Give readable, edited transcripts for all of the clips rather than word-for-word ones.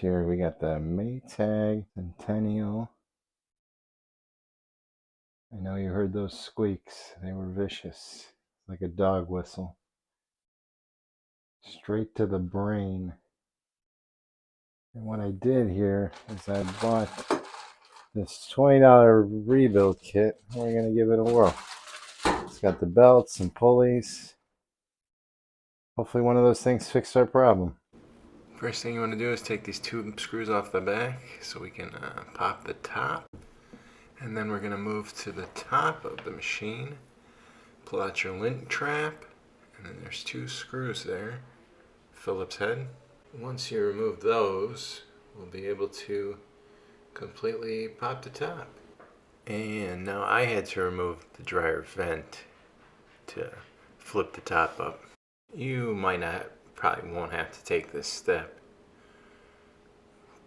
here. We got the Maytag Centennial. I know you heard those squeaks. They were vicious, like a dog whistle. Straight to the brain. And what I did here is I bought this $20 rebuild kit. We're going to give it a whirl. It's got the belts and pulleys. Hopefully one of those things fixed our problem. First thing you want to do is take these two screws off the back so we can pop the top. And then we're going to move to the top of the machine. Pull out your lint trap. And then there's two screws there. Phillips head. Once you remove those, we'll be able to completely pop the top. And now I had to remove the dryer vent to flip the top up. You probably won't have to take this step.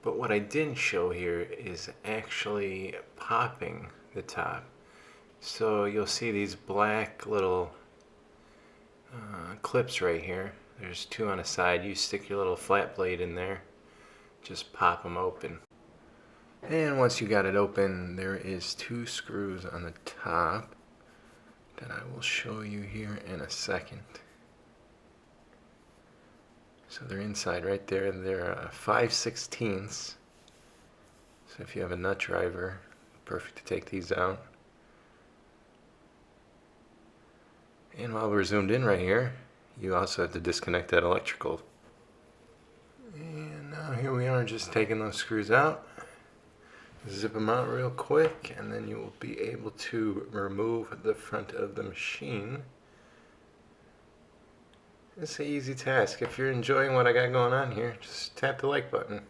But what I didn't show here is actually popping the top. So you'll see these black little clips right here. There's two on the side. You stick your little flat blade in there. Just pop them open. And once you got it open, there is two screws on the top that I will show you here in a second. So they're inside right there. They're 5/16. So if you have a nut driver, perfect to take these out. And while we're zoomed in right here, you also have to disconnect that electrical. And now here we are, just taking those screws out. Zip them out real quick, and then you will be able to remove the front of the machine. It's an easy task. If you're enjoying what I got going on here, just tap the like button.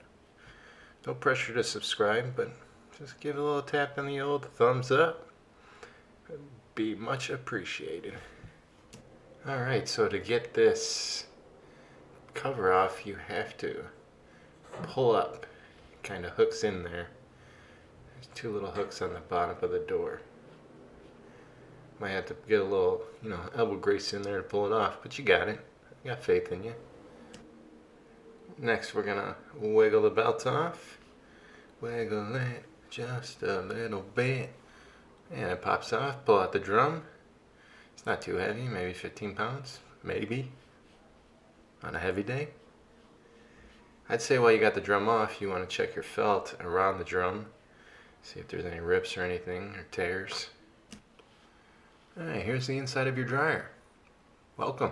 No pressure to subscribe, but just give it a little tap on the old thumbs up. It'd be much appreciated. Alright, so to get this cover off, you have to pull up. It kind of hooks in there. There's two little hooks on the bottom of the door. Might have to get a little, elbow grease in there to pull it off, but you got it. I got faith in you. Next, we're gonna wiggle the belt off. Wiggle it just a little bit. And it pops off. Pull out the drum. It's not too heavy, maybe 15 pounds. Maybe. On a heavy day. I'd say while you got the drum off, you want to check your felt around the drum. See if there's any rips or anything, or tears. Alright, here's the inside of your dryer. Welcome.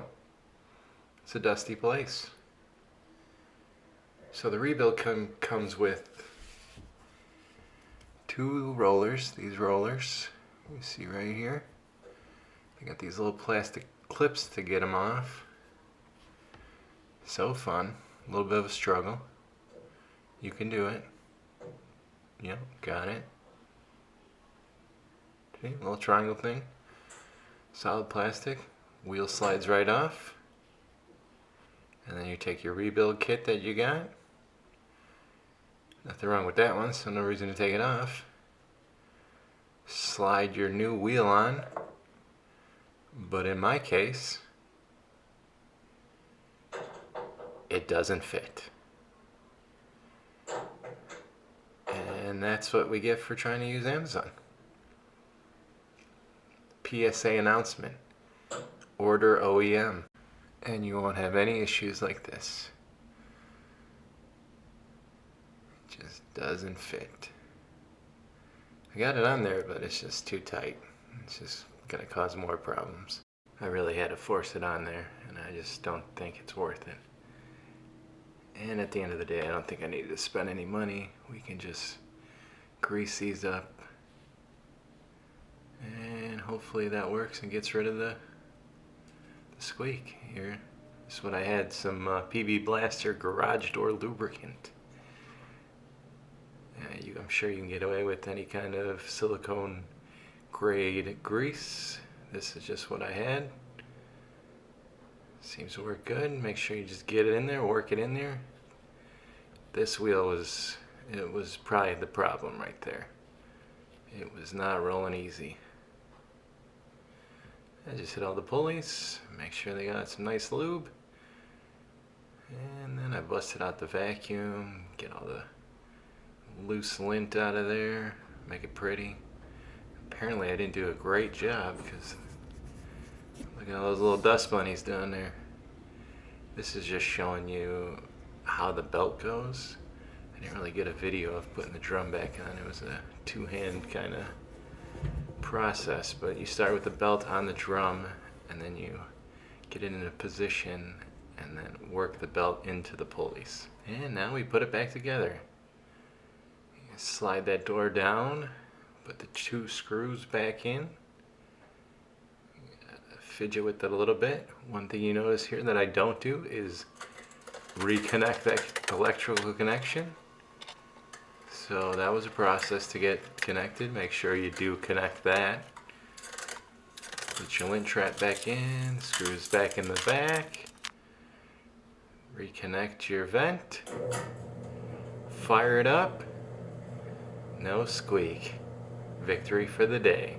It's a dusty place. So the rebuild comes with two rollers. These rollers, you see right here. They got these little plastic clips to get them off. So fun. A little bit of a struggle. You can do it. Yep, got it. See, little triangle thing. Solid plastic. Wheel slides right off. And then you take your rebuild kit that you got. Nothing wrong with that one, so no reason to take it off. Slide your new wheel on. But in my case, it doesn't fit. And that's what we get for trying to use Amazon. PSA announcement. Order OEM. And you won't have any issues like this. It just doesn't fit. I got it on there, but it's just too tight. It's just gonna cause more problems. I really had to force it on there, and I just don't think it's worth it. And at the end of the day, I don't think I need to spend any money. We can just grease these up, and hopefully that works and gets rid of the squeak here. This is what I had, some PB Blaster garage door lubricant. I'm sure you can get away with any kind of silicone grade grease. This is just what I had. Seems to work good. Make sure you just get it in there, work it in there. This wheel was probably the problem right there. It was not rolling easy. I just hit all the pulleys, make sure they got some nice lube, And then I busted out the vacuum, get all the loose lint out of there, make it pretty. Apparently I didn't do a great job because look at all those little dust bunnies down there. This is just showing you how the belt goes. I didn't really get a video of putting the drum back on. It was a two-hand kind of process, but you start with the belt on the drum and then you get it in a position and then work the belt into the pulleys. And now we put it back together. You slide that door down, put the two screws back in, fidget with it a little bit. One thing you notice here that I don't do is reconnect that electrical connection. So that was a process to get connected. Make sure you do connect that. Put your lint trap back in, screws back in the back. Reconnect your vent. Fire it up. No squeak. Victory for the day.